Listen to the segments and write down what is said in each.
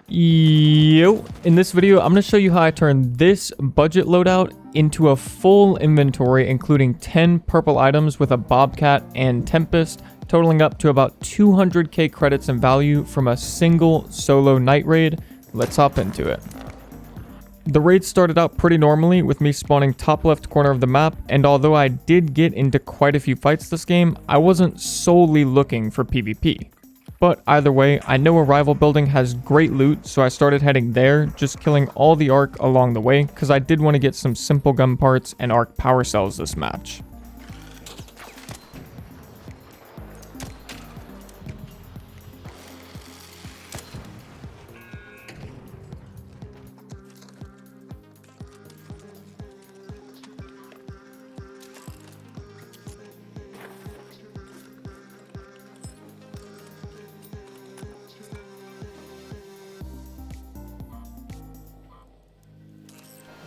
Yo, in this video, I'm going to show you how I turned this budget loadout into a full inventory, including 10 purple items with a Bobcat and Tempest, totaling up to about 200k credits in value from a single solo night raid. Let's hop into it. The raid started out pretty normally with me spawning top left corner of the map, and although I did get into quite a few fights this game, I wasn't solely looking for PvP. But either way, I know a rival building has great loot, so I started heading there, just killing all the arc along the way, because I did want to get some simple gun parts and arc power cells this match.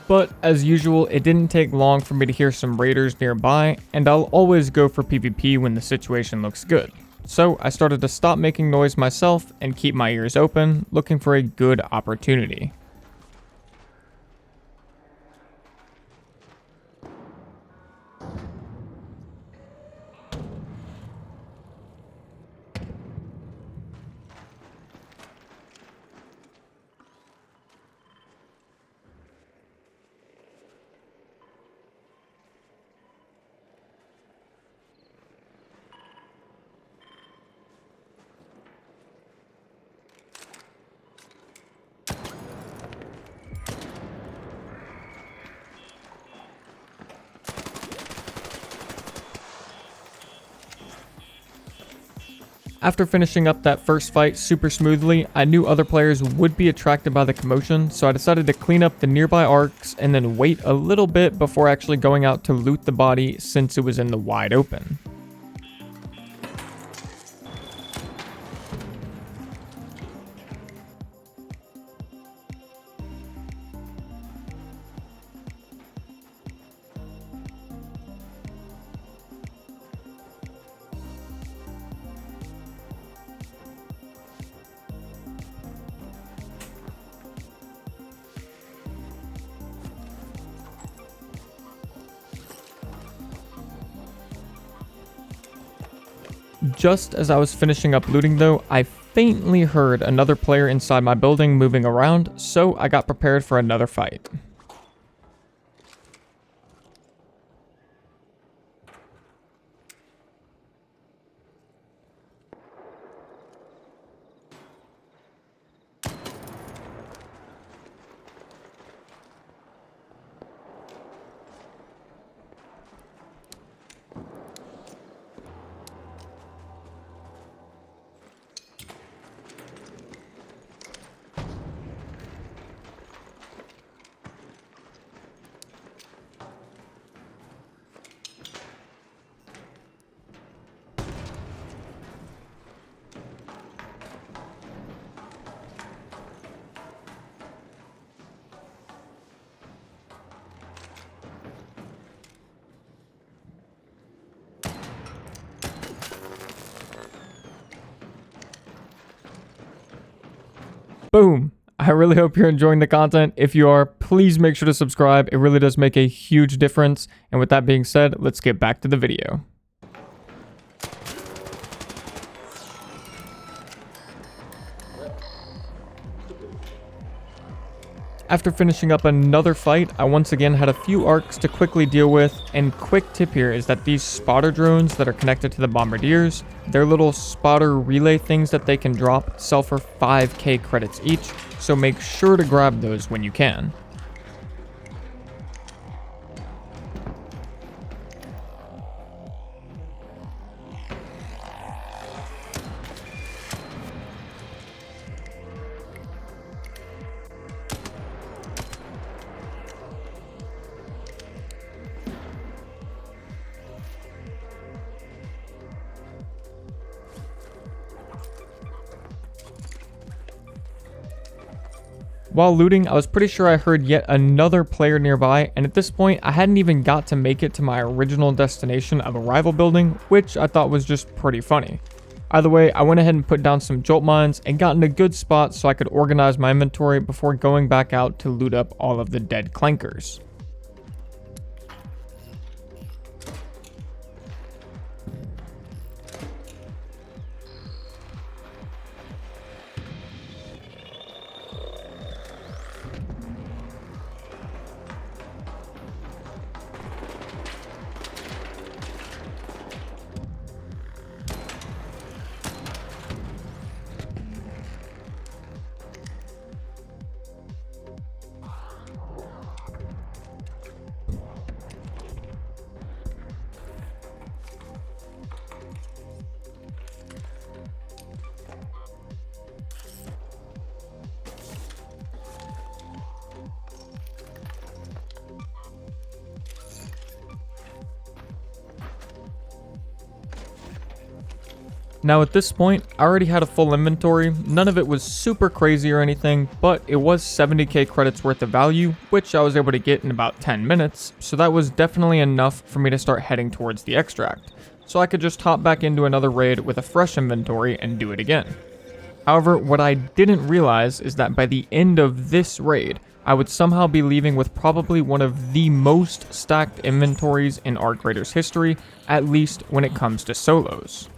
But as usual, it didn't take long for me to hear some raiders nearby, and I'll always go for PvP when the situation looks good. So I started to stop making noise myself and keep my ears open, looking for a good opportunity. After finishing up that first fight super smoothly, I knew other players would be attracted by the commotion, so I decided to clean up the nearby arcs and then wait a little bit before actually going out to loot the body since it was in the wide open. Just as I was finishing up looting though, I faintly heard another player inside my building moving around, so I got prepared for another fight. Boom! I really hope you're enjoying the content. If you are, please make sure to subscribe. It really does make a huge difference. And with that being said, let's get back to the video. After finishing up another fight, I once again had a few arcs to quickly deal with, and quick tip here is that these spotter drones that are connected to the bombardiers, their little spotter relay things that they can drop sell for 5k credits each, so make sure to grab those when you can. While looting, I was pretty sure I heard yet another player nearby, and at this point, I hadn't even got to make it to my original destination of a rival building, which I thought was just pretty funny. Either way, I went ahead and put down some jolt mines and got in a good spot so I could organize my inventory before going back out to loot up all of the dead clankers. Now at this point, I already had a full inventory. None of it was super crazy or anything, but it was 70k credits worth of value, which I was able to get in about 10 minutes, so that was definitely enough for me to start heading towards the extract. So I could just hop back into another raid with a fresh inventory and do it again. However, what I didn't realize is that by the end of this raid, I would somehow be leaving with probably one of the most stacked inventories in Arc Raiders history, at least when it comes to solos.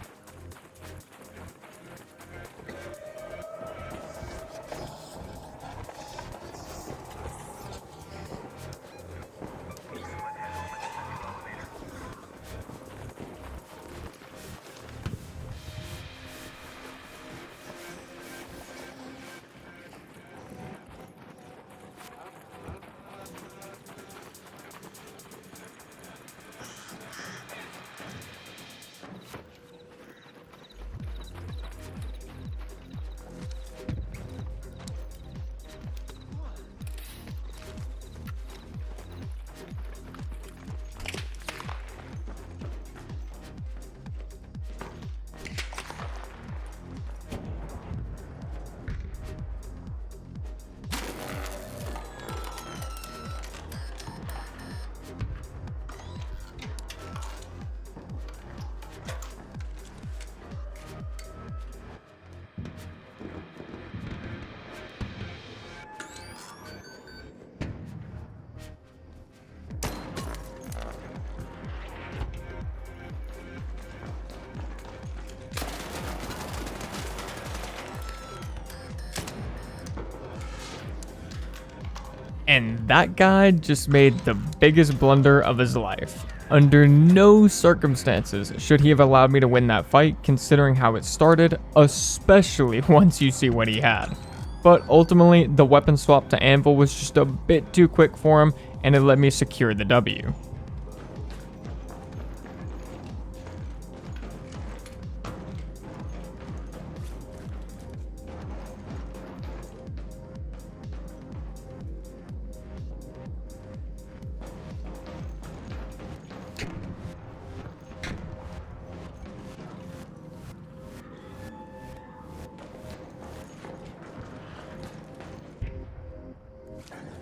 And that guy just made the biggest blunder of his life. Under no circumstances should he have allowed me to win that fight, considering how it started, especially once you see what he had. But ultimately, the weapon swap to Anvil was just a bit too quick for him, and it let me secure the W.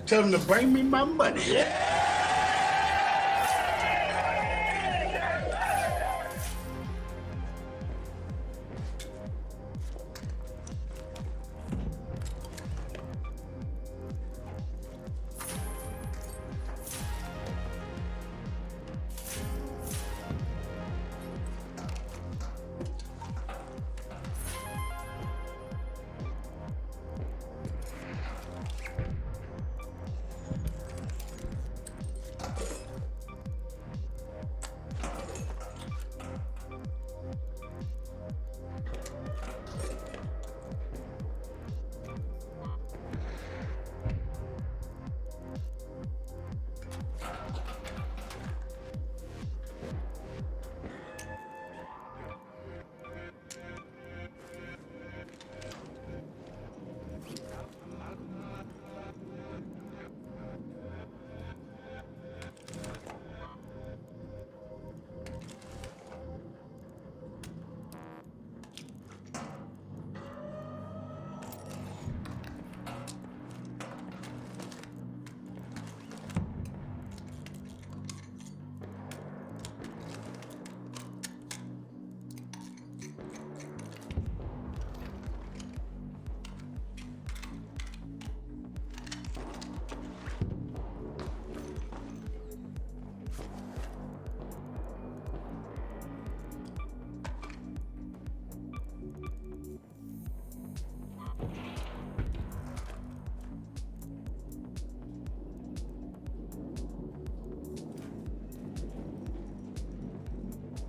Tell them to bring me my money.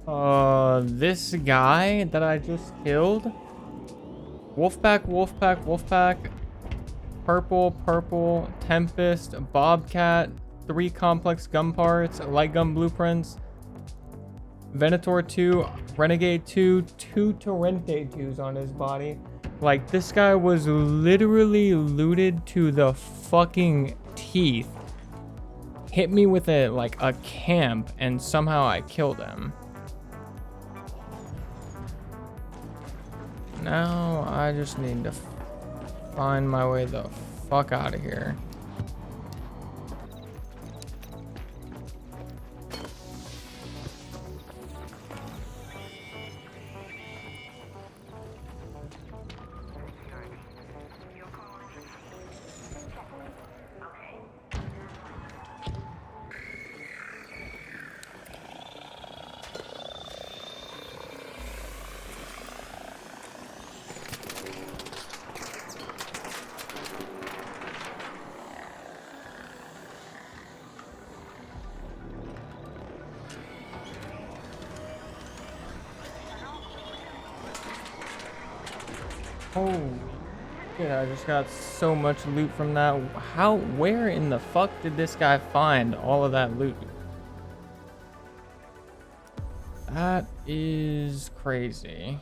This guy that I just killed. Wolfpack, Wolfpack, Wolfpack. Purple, Purple, Tempest, Bobcat, 3 complex gun parts, light gun blueprints, Venator 2, Renegade 2, 2 Torrente 2s on his body. Like, this guy was literally looted to the fucking teeth. Hit me with a camp, and somehow I killed him. Now I just need to find my way the fuck out of here. Oh, shit, I just got so much loot from that. Where in the fuck did this guy find all of that loot? That is crazy.